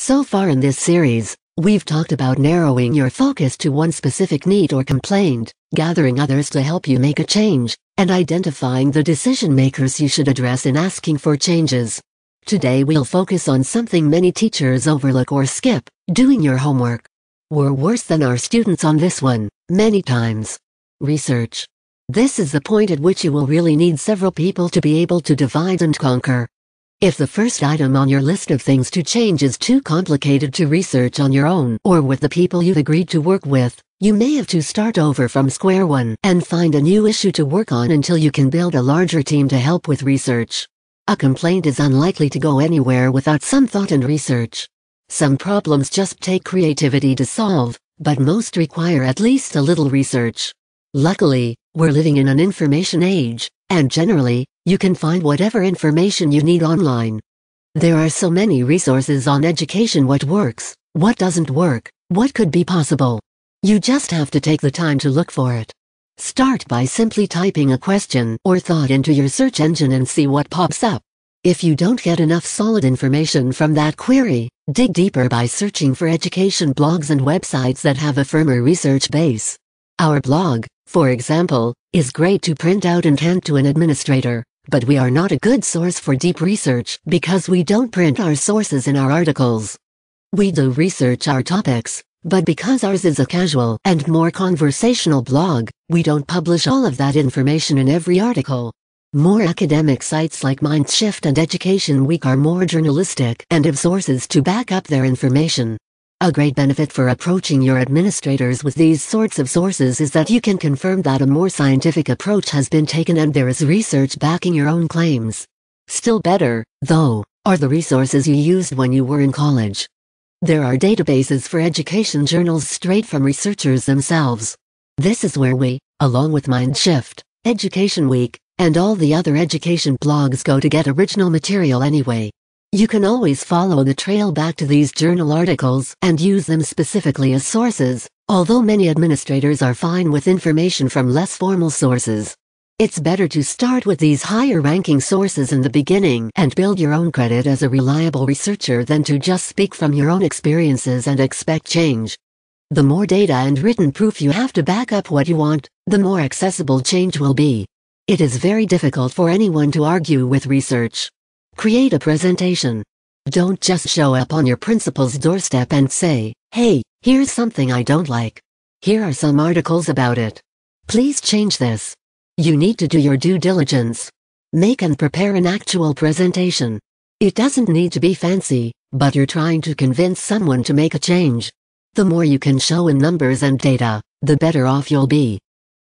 So far in this series, we've talked about narrowing your focus to one specific need or complaint, gathering others to help you make a change, and identifying the decision makers you should address in asking for changes. Today we'll focus on something many teachers overlook or skip: doing your homework. We're worse than our students on this one, many times. Research. This is the point at which you will really need several people to be able to divide and conquer. If the first item on your list of things to change is too complicated to research on your own or with the people you've agreed to work with, you may have to start over from square one and find a new issue to work on until you can build a larger team to help with research. A complaint is unlikely to go anywhere without some thought and research. Some problems just take creativity to solve, but most require at least a little research. Luckily, we're living in an information age, and generally, you can find whatever information you need online. There are so many resources on education: what works, what doesn't work, what could be possible. You just have to take the time to look for it. Start by simply typing a question or thought into your search engine and see what pops up. If you don't get enough solid information from that query, dig deeper by searching for education blogs and websites that have a firmer research base. Our blog, for example, is great to print out and hand to an administrator, but we are not a good source for deep research because we don't print our sources in our articles. We do research our topics, but because ours is a casual and more conversational blog, we don't publish all of that information in every article. More academic sites like Mindshift and Education Week are more journalistic and have sources to back up their information. A great benefit for approaching your administrators with these sorts of sources is that you can confirm that a more scientific approach has been taken and there is research backing your own claims. Still better, though, are the resources you used when you were in college. There are databases for education journals straight from researchers themselves. This is where we, along with Mindshift, Education Week, and all the other education blogs go to get original material anyway. You can always follow the trail back to these journal articles and use them specifically as sources, although many administrators are fine with information from less formal sources. It's better to start with these higher-ranking sources in the beginning and build your own credit as a reliable researcher than to just speak from your own experiences and expect change. The more data and written proof you have to back up what you want, the more accessible change will be. It is very difficult for anyone to argue with research. Create a presentation. Don't just show up on your principal's doorstep and say, "Hey, here's something I don't like. Here are some articles about it. Please change this." You need to do your due diligence. Make and prepare an actual presentation. It doesn't need to be fancy, but you're trying to convince someone to make a change. The more you can show in numbers and data, the better off you'll be.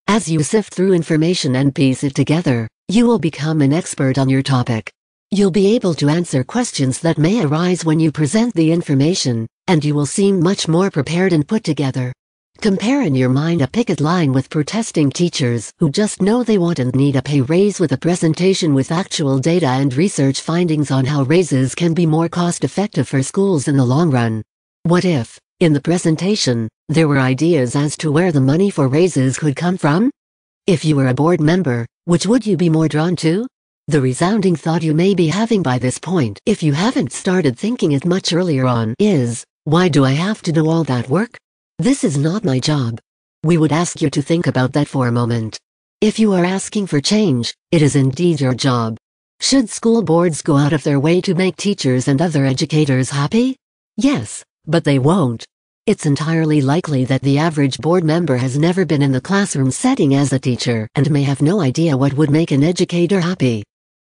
As you sift through information and piece it together, you will become an expert on your topic. You'll be able to answer questions that may arise when you present the information, and you will seem much more prepared and put together. Compare in your mind a picket line with protesting teachers who just know they want and need a pay raise with a presentation with actual data and research findings on how raises can be more cost-effective for schools in the long run. What if, in the presentation, there were ideas as to where the money for raises could come from? If you were a board member, which would you be more drawn to? The resounding thought you may be having by this point, if you haven't started thinking it much earlier on, is, "Why do I have to do all that work? This is not my job." We would ask you to think about that for a moment. If you are asking for change, it is indeed your job. Should school boards go out of their way to make teachers and other educators happy? Yes, but they won't. It's entirely likely that the average board member has never been in the classroom setting as a teacher and may have no idea what would make an educator happy.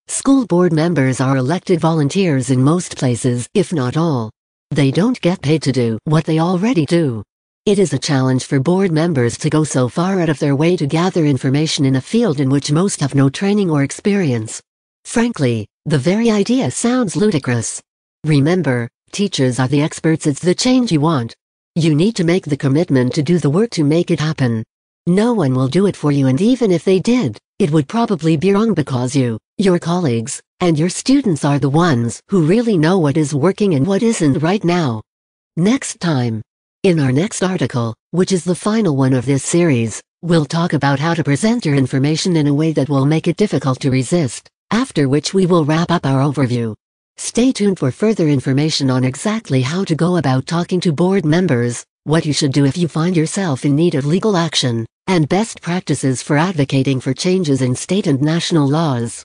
School board members are elected volunteers in most places, if not all. They don't get paid to do what they already do. It is a challenge for board members to go so far out of their way to gather information in a field in which most have no training or experience. Frankly, the very idea sounds ludicrous. Remember, teachers are the experts. It's the change you want. You need to make the commitment to do the work to make it happen. No one will do it for you, and even if they did, it would probably be wrong because you, your colleagues, and your students are the ones who really know what is working and what isn't right now. Next time. In our next article, which is the final one of this series, we'll talk about how to present your information in a way that will make it difficult to resist, after which we will wrap up our overview. Stay tuned for further information on exactly how to go about talking to board members, what you should do if you find yourself in need of legal action, and best practices for advocating for changes in state and national laws.